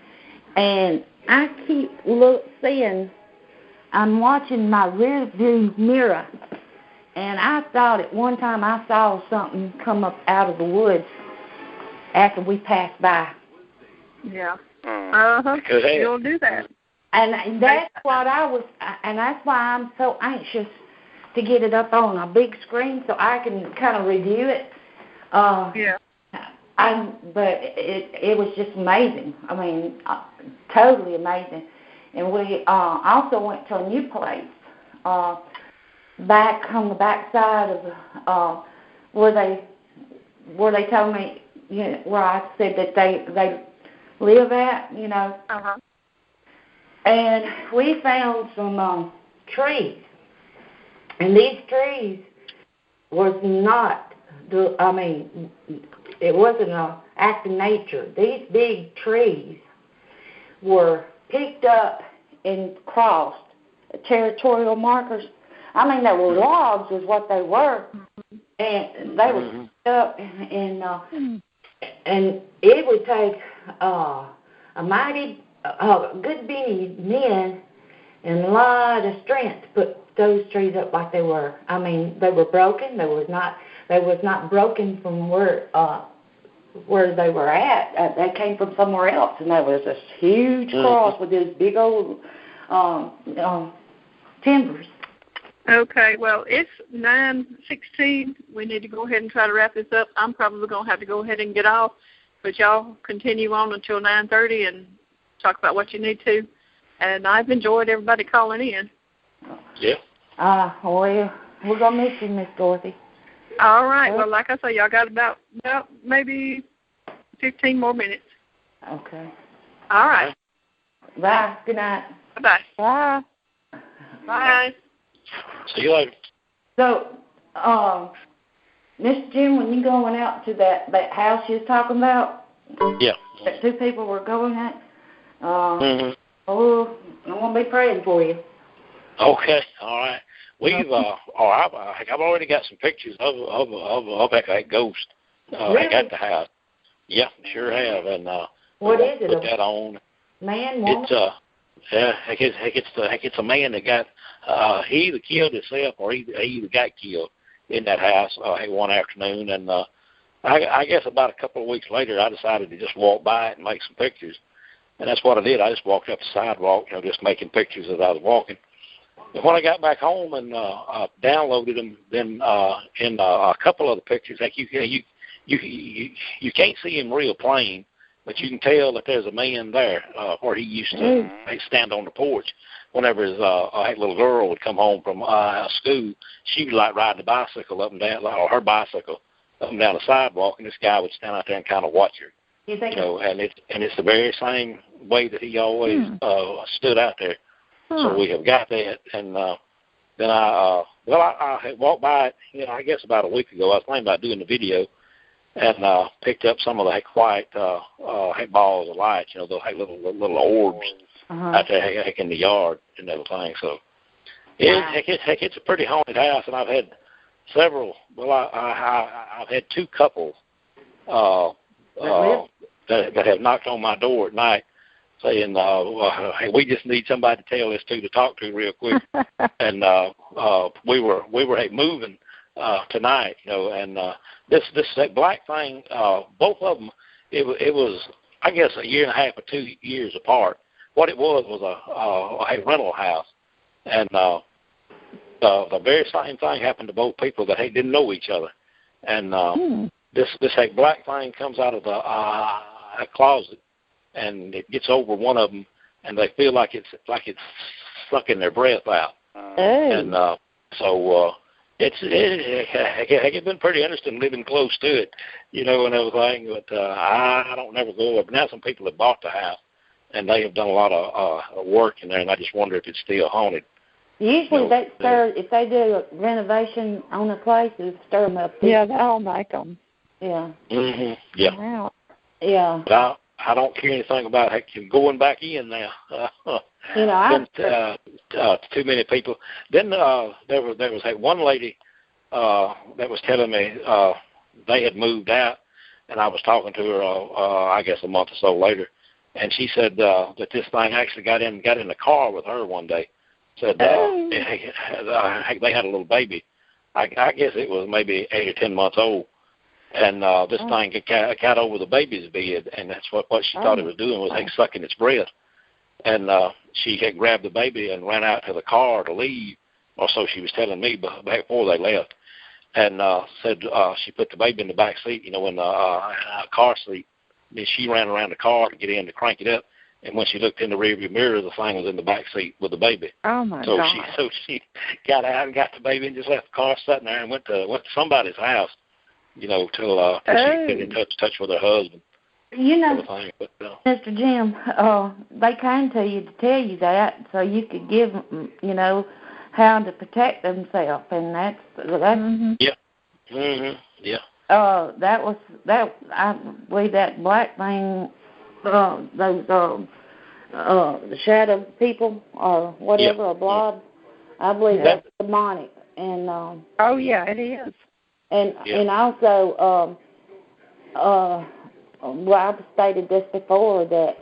And I keep seeing, I'm watching my rear view mirror, and I thought at one time I saw something come up out of the woods after we passed by. Yeah. You'll do that. And that's what and that's why I'm so anxious to get it up on a big screen so I can kind of review it. But it was just amazing. I mean, totally amazing. And we also went to a new place back on the back side of where they told me, you know, where I said that they live at, you know. And we found some trees, and these trees was not it wasn't an act of nature. These big trees were picked up and crossed, territorial markers. I mean, they were logs is what they were, and they were picked up, and it would take a mighty, good many men and a lot of strength to put those trees up like they were. I mean, they were broken. They was not broken from where they were at. They came from somewhere else, and there was this huge cross with these big old timbers. Okay, well, it's 9:16. We need to go ahead and try to wrap this up. I'm probably going to have to go ahead and get off, but y'all continue on until 9:30 and talk about what you need to. And I've enjoyed everybody calling in. Yeah. Well, we're going to miss you, Miss Dorothy. All right. Well, like I say, y'all got about maybe 15 more minutes. Okay. All right. Bye. Good night. Bye-bye. Bye. Bye. See you later. So, Mr. Jim, when you going out to that house you was talking about? Yeah. That two people were going at? Oh, I want to be praying for you. Okay. All right. I've already got some pictures of that ghost really? at the house. Yeah, sure have. And what is it? Put that on. Man, woman? It's a man that got he either killed himself or he either got killed in that house one afternoon. And I guess about a couple of weeks later, I decided to just walk by it and make some pictures. And that's what I did. I just walked up the sidewalk, just making pictures as I was walking. And when I got back home and downloaded them, then in a couple of the pictures, like you can't see him real plain, but you can tell that there's a man there where he used to stand on the porch. Whenever his little girl would come home from school, she would like ride the bicycle up and down, or her bicycle up and down the sidewalk, and this guy would stand out there and kind of watch her. You think? And it's the very same way that he always stood out there. So we have got that, and then I had walked by it, I guess about a week ago. I was thinking about doing the video, and picked up some of the white balls of light, those little orbs out there in the yard and everything. So it's a pretty haunted house, and I've had several. Well, I've had two couples that have knocked on my door at night, saying, "Hey, we just need somebody to tell this to talk to real quick." And we were moving tonight, and this black thing, both of them, it was I guess a year and a half or 2 years apart. What it was a rental house, and the very same thing happened to both people that they didn't know each other, and this black thing comes out of a closet. And it gets over one of them, and they feel like it's sucking their breath out. And so it's been pretty interesting living close to it, and everything. But I don't never go up. Now some people have bought the house, and they have done a lot of work in there, and I just wonder if it's still haunted. Usually they stir, if they do a renovation on a place, they stir them up. Yeah, that'll make them. Yeah. Mm-hmm. Yeah. Wow. Yeah. But I don't care anything about going back in now. Too many people. Then there was one lady that was telling me they had moved out, and I was talking to her, I guess a month or so later, and she said that this thing actually got in the car with her one day. Said they had a little baby. I guess it was maybe 8 or 10 months old. And this thing got over the baby's bed, and that's what she thought it was doing, was sucking its breath. and she had grabbed the baby and ran out to the car to leave, or so she was telling me before they left, and said she put the baby in the back seat, in the car seat. Then she ran around the car to get in to crank it up, and when she looked in the rearview mirror, the thing was in the back seat with the baby. Oh my God! So she got out and got the baby and just left the car sitting there and went to somebody's house, till she get in touch with her husband. But, Mr. Jim, they came to you to tell you that, so you could give them, how to protect themselves, and that's. Yeah. Yeah. I believe that black thing, those the shadow people or whatever, a blob. I believe that's demonic, and. Oh yeah, it is. And also, I've stated this before that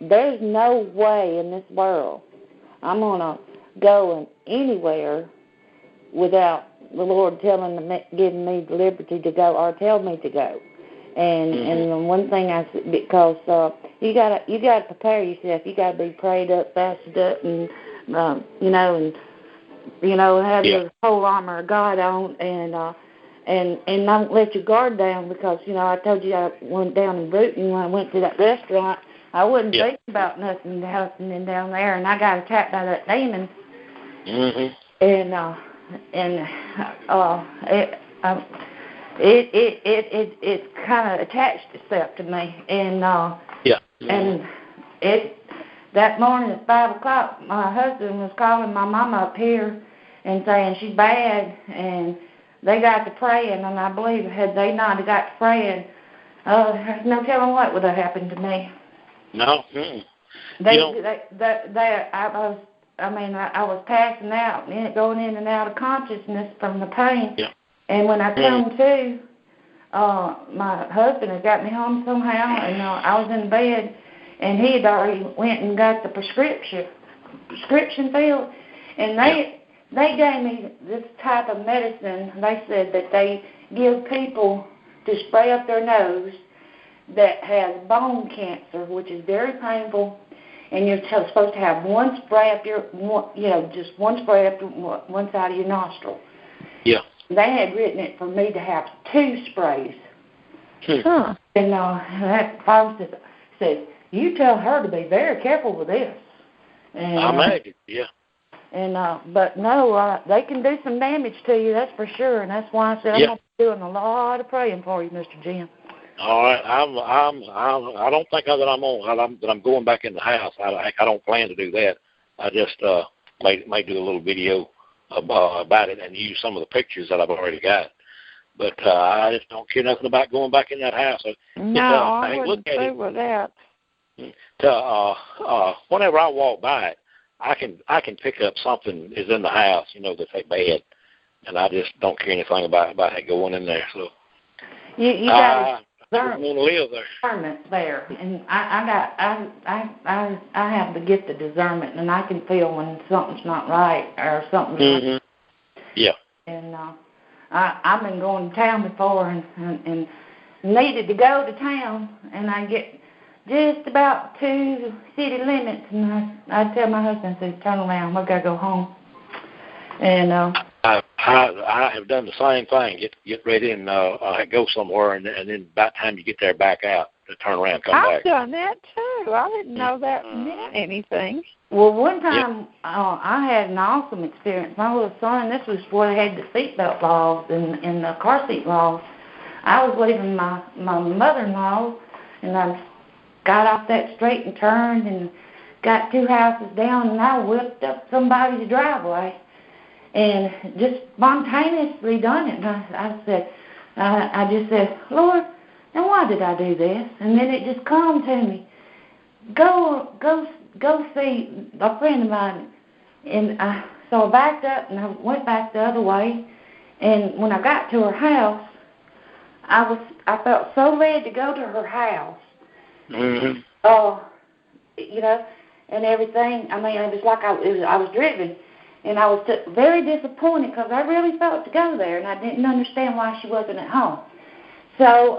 there's no way in this world I'm gonna go anywhere without the Lord giving me the liberty to go or tell me to go. And one thing because you gotta prepare yourself. You gotta be prayed up, fasted up, and have your whole armor of God on, and don't let your guard down, because I told you I went down in Bruton when I went to that restaurant. I wasn't thinking about nothing happening down there, and I got attacked by that demon. It kind of attached itself to me, and that morning at 5:00, my husband was calling my mama up here and saying she's bad, and they got to praying, and I believe had they not got to praying, there's no telling what would have happened to me. No. I was passing out and going in and out of consciousness from the pain. Yeah. And when I come to, my husband had got me home somehow, and I was in bed, and he had already went and got the prescription filled, and they gave me this type of medicine. They said that they give people to spray up their nose that has bone cancer, which is very painful, and you're supposed to have one spray up just one spray up one side of your nostril. Yeah. They had written it for me to have 2 sprays. Huh. And that pharmacist said, "You tell her to be very careful with this." And, I imagine, yeah. And but no, they can do some damage to you, that's for sure. And that's why I said I'm gonna be doing a lot of praying for you, Mr. Jim. All right, I don't think that I'm going back in the house. I don't plan to do that. I just may do a little video about it and use some of the pictures that I've already got. But I just don't care nothing about going back in that house. No, I wouldn't say with that. Whenever I walk by it, I can pick up something is in the house, that's bad, and I just don't care anything about it going in there. So you got I want to live there. Discernment there, and I have the gift of discernment, and I can feel when something's not right or something's wrong. Yeah. And I've been going to town before and needed to go to town, and I get just about to city limits, and I'd tell my husband, I said, "Turn around, we gotta go home." And I have done the same thing. Get ready and go somewhere, and then by the time you get there, back out to turn around, come back. I've done that too. I didn't know that meant anything. Well, one time I had an awesome experience. My little son, this was before they had the seatbelt laws and the car seat laws. I was leaving my mother-in-law, and I got off that straight and turned and got 2 houses down, and I whipped up somebody's driveway and just spontaneously done it. And I just said, "Lord, now why did I do this?" And then it just come to me. Go see a friend of mine. And so I backed up and I went back the other way. And when I got to her house, I felt so led to go to her house. Mm-hmm. And everything. I mean, it was like I was driven. And I was very disappointed because I really felt to go there, and I didn't understand why she wasn't at home. So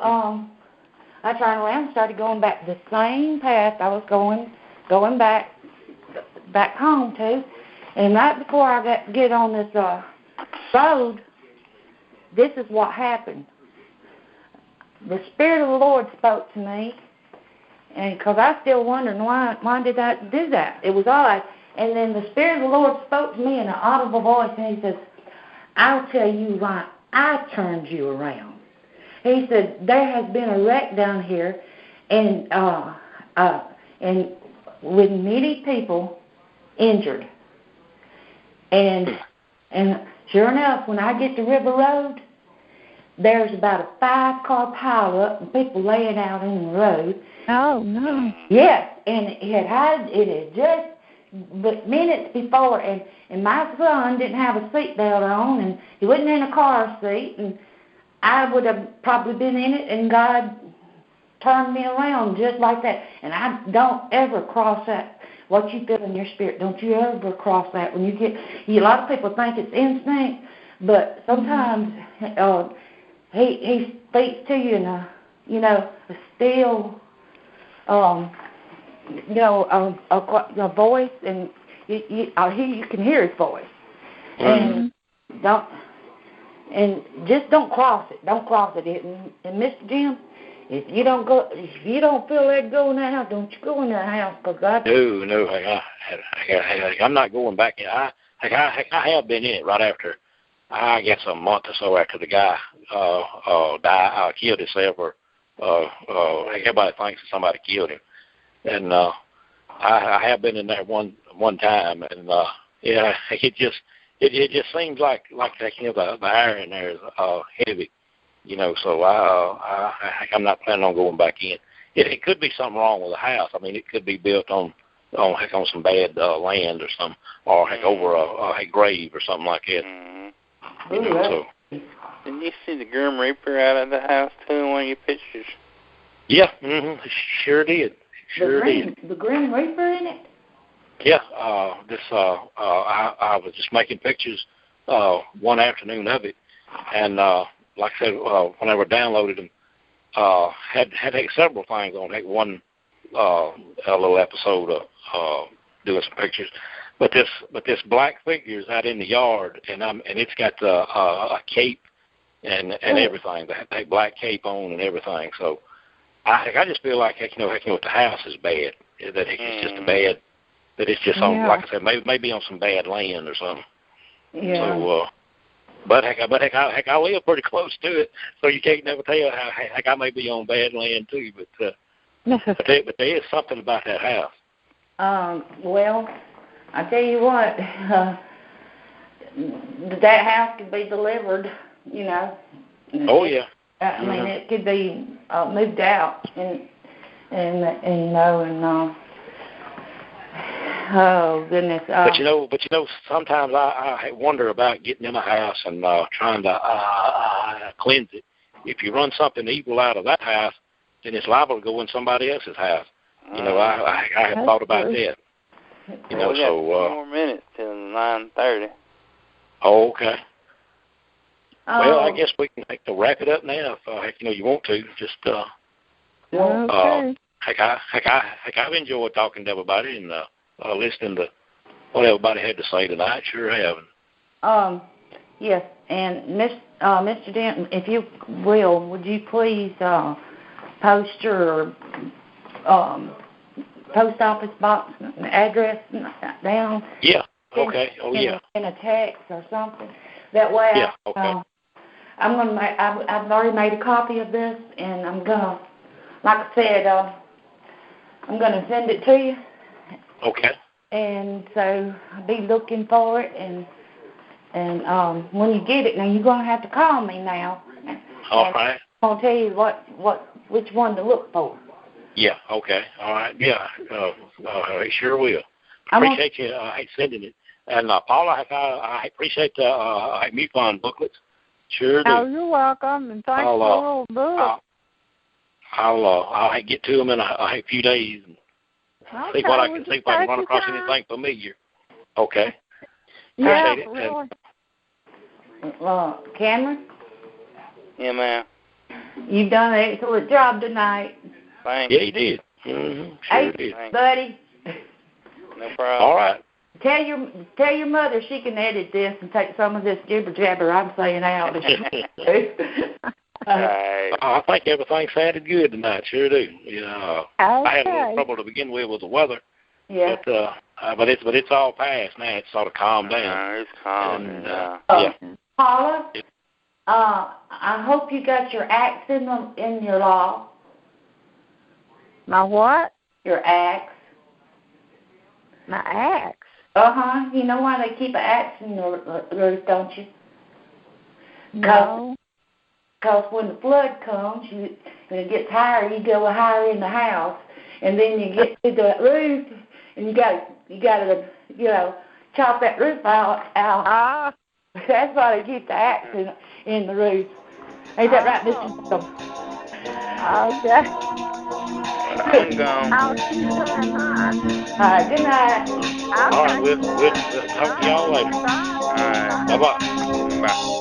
I turned around and started going back the same path I was going back home to. And right before I get on this road, this is what happened. The Spirit of the Lord spoke to me, and because I still wondering why did I do that? It was odd. And then the Spirit of the Lord spoke to me in an audible voice, and He says, I'll tell you why I turned you around. He said, there has been a wreck down here, and with many people injured. And sure enough, when I get to River Road, there's about a 5-car pileup and people laying out in the road. Oh, no. Yes, and it had just minutes before, and my son didn't have a seatbelt on, and he wasn't in a car seat, and I would have probably been in it, and God turned me around just like that. And I don't ever cross that. What you feel in your spirit, don't you ever cross that. When you get, a lot of people think it's instinct, but sometimes he speaks to you in a still, a voice, and you can hear his voice. And just don't cross it. Don't cross it. And Mr. Jim, if you don't feel like going in that house, don't you go in that house, because God. No, I'm not going back in. I have been in it right after. I guess a month or so after the guy killed himself, or everybody thinks that somebody killed him, and I have been in there one time, and it just seems like the air in there is heavy, So I'm not planning on going back in. It could be something wrong with the house. I mean, it could be built on some bad land or something, or over a grave or something like that. So. Didn't you see the Grim Reaper out of the house too in one of your pictures? Yeah, sure did. The Grim Reaper in it? Yeah, I was just making pictures one afternoon of it, and like I said, when I downloaded them, had several things on it. One a little episode of doing some pictures, but this black figure's out in the yard, and it's got a cape and everything, that black cape on and everything. So I just feel like the house is bad. That it's just a bad. That it's just on, like I said, maybe on some bad land or something. Yeah. So, but I live pretty close to it, so you can't never tell. I may be on bad land too, but there is something about that house. Well, I tell you what, that house could be delivered. Oh yeah. I mean, it could be moved out, oh goodness! But sometimes I wonder about getting in a house and trying to cleanse it. If you run something evil out of that house, then it's liable to go in somebody else's house. I have thought about that. We got 2 more minutes till 9:30. Oh, okay. Well, I guess we can wrap it up now if you want to. Just okay. I've enjoyed talking to everybody and listening to what everybody had to say tonight. Sure have. Yes, and Mr. Denton, if you will, would you please post your post office box address down? Yeah. Okay. In a text or something. That way. Yeah. Okay. I've already made a copy of this, and I'm gonna, like I said, I'm gonna send it to you. Okay. And so I'll be looking for it, and when you get it, now you're gonna have to call me now. All right. I'm gonna tell you which one to look for. Yeah. Okay. All right. Yeah. I sure will. Appreciate you sending it. And Paula, I appreciate the MUFON booklets. Sure do. Oh, you're welcome, and thanks for the little book. I'll get to them in a few days and see what I can see if I can run across anything familiar. Okay. Yeah, Appreciate it. really. Cameron? Yeah, ma'am. You've done an excellent job tonight. Thanks. Yeah, you did. Mm-hmm. Sure did. Thanks. Buddy. No problem. All right. Tell your mother she can edit this and take some of this jibber jabber I'm saying out. I think everything sounded good tonight. Sure do. You know, I had a little trouble to begin with the weather. Yeah. But it's all past now. It's sort of calmed down. It's calm. Yeah. Paula, I hope you got your axe in your law. My what? Your axe. My axe. You know why they keep an axe in the roof, don't you? No. Because when the flood comes, when it gets higher, you go higher in the house, and then you get to the roof, and you gotta chop that roof out. That's why they keep the axe in the roof. Ain't that right, Mr. Okay. I'm gone. I'll keep trying mine. All right, good night. All right, we'll talk to y'all later. Bye. All right. Bye-bye. Bye.